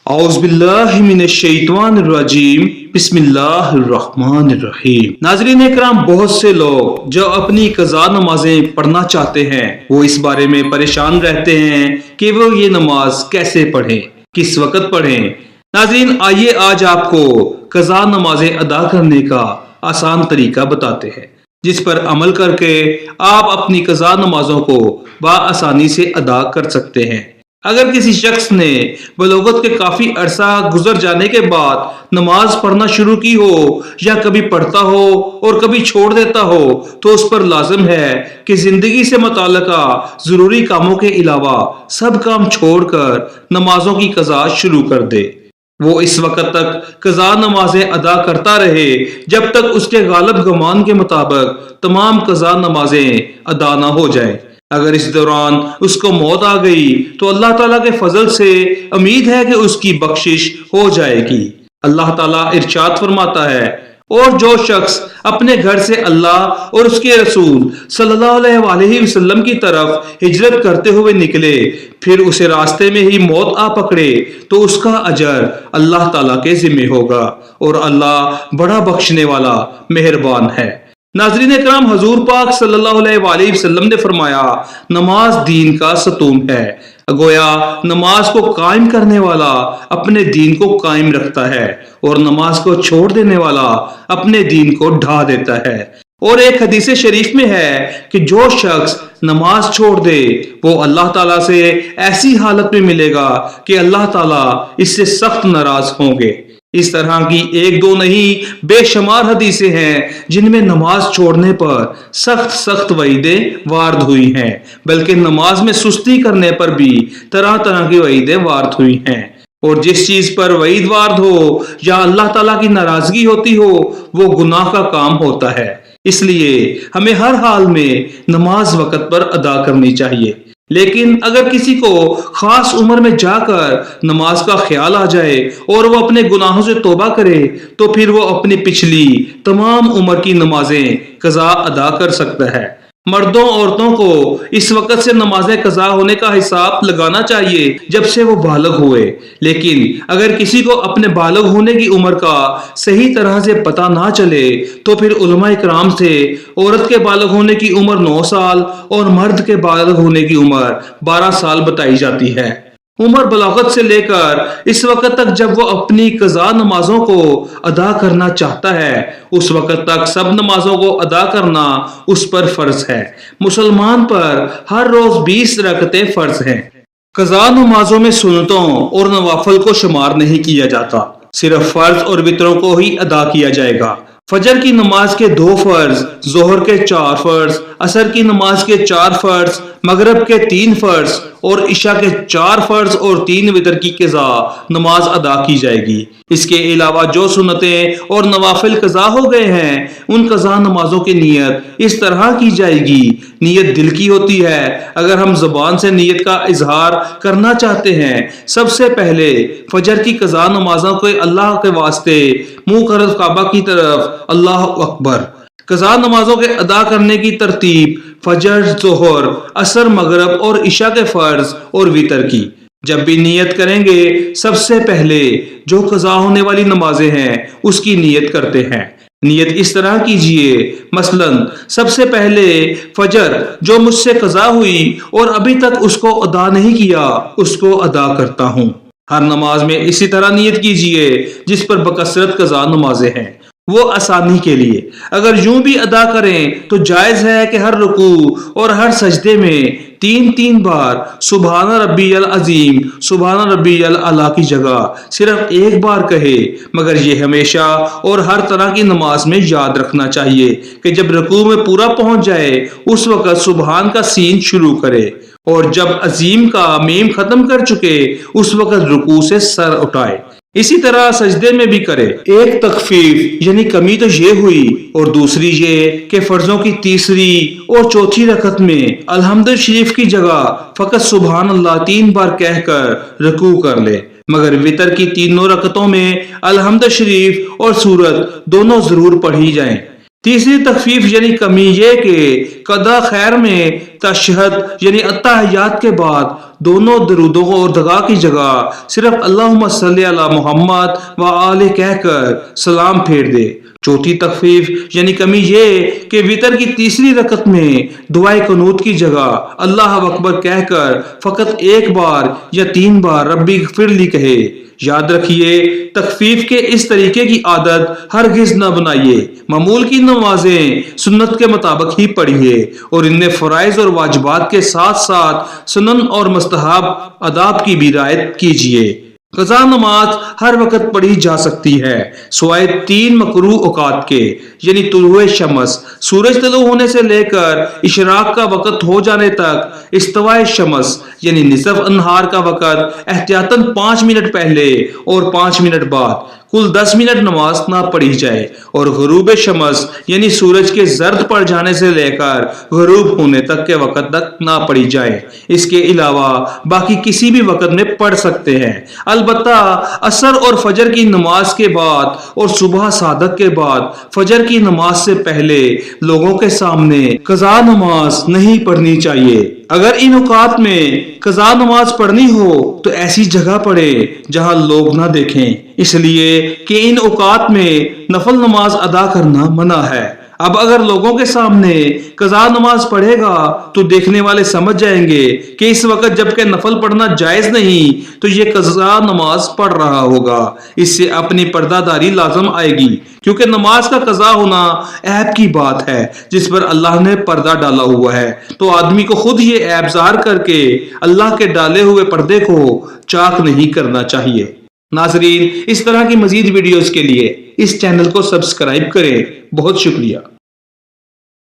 اعوذ باللہ من الشیطان الرجیم بسم اللہ الرحمن الرحیم۔ ناظرین اکرام، بہت سے لوگ جو اپنی قضا نمازیں پڑھنا چاہتے ہیں وہ اس بارے میں پریشان رہتے ہیں کہ وہ یہ نماز کیسے پڑھیں، کس وقت پڑھیں۔ ناظرین، آئیے آج آپ کو قضا نمازیں ادا کرنے کا آسان طریقہ بتاتے ہیں، جس پر عمل کر کے آپ اپنی قضا نمازوں کو بآسانی سے ادا کر سکتے ہیں۔ اگر کسی شخص نے بلوغت کے کافی عرصہ گزر جانے کے بعد نماز پڑھنا شروع کی ہو یا کبھی پڑھتا ہو اور کبھی چھوڑ دیتا ہو تو اس پر لازم ہے کہ زندگی سے متعلقہ ضروری کاموں کے علاوہ سب کام چھوڑ کر نمازوں کی قضا شروع کر دے۔ وہ اس وقت تک قضا نمازیں ادا کرتا رہے جب تک اس کے غالب گمان کے مطابق تمام قضا نمازیں ادا نہ ہو جائیں۔ اگر اس دوران اس کو موت آ گئی تو اللہ تعالیٰ کے فضل سے امید ہے کہ اس کی بخشش ہو جائے گی۔ اللہ تعالیٰ ارشاد فرماتا ہے، اور جو شخص اپنے گھر سے اللہ اور اس کے رسول صلی اللہ علیہ وآلہ وسلم کی طرف ہجرت کرتے ہوئے نکلے، پھر اسے راستے میں ہی موت آ پکڑے تو اس کا اجر اللہ تعالیٰ کے ذمہ ہوگا، اور اللہ بڑا بخشنے والا مہربان ہے۔ ناظرین اکرام، حضور پاک صلی اللہ علیہ وآلہ وسلم نے فرمایا، نماز دین کا ستون ہے۔ گویا نماز کو قائم کرنے والا اپنے دین کو قائم رکھتا ہے اور نماز کو چھوڑ دینے والا اپنے دین کو ڈھا دیتا ہے۔ اور ایک حدیث شریف میں ہے کہ جو شخص نماز چھوڑ دے وہ اللہ تعالیٰ سے ایسی حالت میں ملے گا کہ اللہ تعالیٰ اس سے سخت ناراض ہوں گے۔ اس طرح کی ایک دو نہیں بے شمار حدیثیں ہیں جن میں نماز چھوڑنے پر سخت وعیدیں وارد ہوئی ہیں، بلکہ نماز میں سستی کرنے پر بھی طرح طرح کی وعیدیں وارد ہوئی ہیں۔ اور جس چیز پر وعید وارد ہو یا اللہ تعالیٰ کی ناراضگی ہوتی ہو وہ گناہ کا کام ہوتا ہے۔ اس لیے ہمیں ہر حال میں نماز وقت پر ادا کرنی چاہیے۔ لیکن اگر کسی کو خاص عمر میں جا کر نماز کا خیال آ جائے اور وہ اپنے گناہوں سے توبہ کرے تو پھر وہ اپنی پچھلی تمام عمر کی نمازیں قضا ادا کر سکتا ہے۔ مردوں عورتوں کو اس وقت سے نمازیں قضا ہونے کا حساب لگانا چاہیے جب سے وہ بالغ ہوئے، لیکن اگر کسی کو اپنے بالغ ہونے کی عمر کا صحیح طرح سے پتہ نہ چلے تو پھر علماء کرام سے عورت کے بالغ ہونے کی عمر 9 سال اور مرد کے بالغ ہونے کی عمر 12 سال بتائی جاتی ہے۔ عمر بلاغت سے لے کر اس وقت تک جب وہ اپنی قضا نمازوں کو ادا کرنا چاہتا ہے، اس وقت تک سب نمازوں کو ادا کرنا اس پر فرض ہے۔ مسلمان پر ہر روز 20 رکعتیں فرض ہیں۔ قضا نمازوں میں سنتوں اور نوافل کو شمار نہیں کیا جاتا، صرف فرض اور وتروں کو ہی ادا کیا جائے گا۔ فجر کی نماز کے 2 فرض، ظہر کے 4 فرض، عصر کی نماز کے 4 فرض، مغرب کے 3 فرض اور عشاء کے 4 فرض اور 3 وتر کی قضا نماز ادا کی جائے گی۔ اس کے علاوہ جو سنتیں اور نوافل قضا ہو گئے ہیں ان قضا نمازوں کی نیت اس طرح کی جائے گی۔ نیت دل کی ہوتی ہے۔ اگر ہم زبان سے نیت کا اظہار کرنا چاہتے ہیں، سب سے پہلے فجر کی قضا نمازوں کو اللہ کے واسطے منہ کرد کعبہ کی طرف اللہ اکبر۔ قضا نمازوں کے ادا کرنے کی ترتیب فجر، ظہر، عصر، مغرب اور عشاء کے فرض اور وتر کی۔ جب بھی نیت کریں گے سب سے پہلے جو قضا ہونے والی نمازیں ہیں اس کی نیت کرتے ہیں۔ نیت اس طرح کیجئے، مثلا سب سے پہلے فجر جو مجھ سے قضا ہوئی اور ابھی تک اس کو ادا نہیں کیا اس کو ادا کرتا ہوں۔ ہر نماز میں اسی طرح نیت کیجئے جس پر بکثرت قضا نمازیں ہیں، وہ آسانی کے لیے اگر یوں بھی ادا کریں تو جائز ہے کہ ہر رکوع اور ہر سجدے میں 3 بار سبحان ربی العظیم، سبحان ربی الاعلیٰ کی جگہ صرف ایک بار کہے، مگر یہ ہمیشہ اور ہر طرح کی نماز میں یاد رکھنا چاہیے کہ جب رکوع میں پورا پہنچ جائے اس وقت سبحان کا سین شروع کرے، اور جب عظیم کا میم ختم کر چکے اس وقت رکوع سے سر اٹھائے۔ اسی طرح سجدے میں بھی کرے۔ ایک تخفیف یعنی کمی تو یہ ہوئی، اور دوسری یہ کہ فرضوں کی تیسری اور چوتھی رکعت میں الحمد شریف کی جگہ فقط سبحان اللہ 3 بار کہہ کر رکوع کر لے، مگر وتر کی تینوں رکعتوں میں الحمد شریف اور سورت دونوں ضرور پڑھی جائیں۔ تیسری تخفیف یعنی کمی یہ کہ قضا خیر میں تشہد یعنی التحیات کے بعد دونوں درودوں اور دعا کی جگہ صرف اللہم صلی علی محمد و آلہ کہہ کر سلام پھیر دے۔ چوتھی تخفیف یعنی کمی یہ کہ وتر کی تیسری رکعت میں دعائے قنوت کی جگہ اللہ اکبر کہہ کر فقط ایک بار یا 3 بار ربی اغفر لی کہے۔ یاد رکھیے تخفیف کے اس طریقے کی عادت ہرگز نہ بنائیے۔ معمول کی نمازیں سنت کے مطابق ہی پڑھیے اور ان میں فرائض اور واجبات کے ساتھ ساتھ سنن اور مستحب آداب کی بھی رعایت کیجیے۔ قضا نماز ہر وقت پڑھی جا سکتی ہے سوائے 3 مکروہ اوقات کے، یعنی طلوع شمس، سورج طلوع ہونے سے لے کر اشراق کا وقت ہو جانے تک، استواء شمس یعنی نصف انہار کا وقت احتیاطاً 5 منٹ پہلے اور 5 منٹ بعد، کل 10 منٹ نماز نہ پڑھی جائے، اور غروب شمس یعنی سورج کے زرد پڑ جانے سے لے کر غروب ہونے تک کے وقت تک نہ پڑھی جائے۔ اس کے علاوہ باقی کسی بھی وقت میں پڑھ سکتے ہیں، البتہ عصر اور فجر کی نماز کے بعد اور صبح صادق کے بعد فجر کی نماز سے پہلے لوگوں کے سامنے قضا نماز نہیں پڑھنی چاہیے۔ اگر ان اوقات میں قضا نماز پڑھنی ہو تو ایسی جگہ پڑھے جہاں لوگ نہ دیکھیں، اس لیے کہ ان اوقات میں نفل نماز ادا کرنا منع ہے۔ اب اگر لوگوں کے سامنے قضا نماز پڑھے گا تو دیکھنے والے سمجھ جائیں گے کہ اس وقت جبکہ نفل پڑھنا جائز نہیں تو یہ قضا نماز پڑھ رہا ہوگا۔ اس سے اپنی پردہ داری لازم آئے گی، کیونکہ نماز کا قضا ہونا عیب کی بات ہے جس پر اللہ نے پردہ ڈالا ہوا ہے، تو آدمی کو خود یہ عیب ظاہر کر کے اللہ کے ڈالے ہوئے پردے کو چاک نہیں کرنا چاہیے۔ ناظرین، اس طرح کی مزید ویڈیوز کے لیے اس چینل کو سبسکرائب کریں۔ بہت شکریہ۔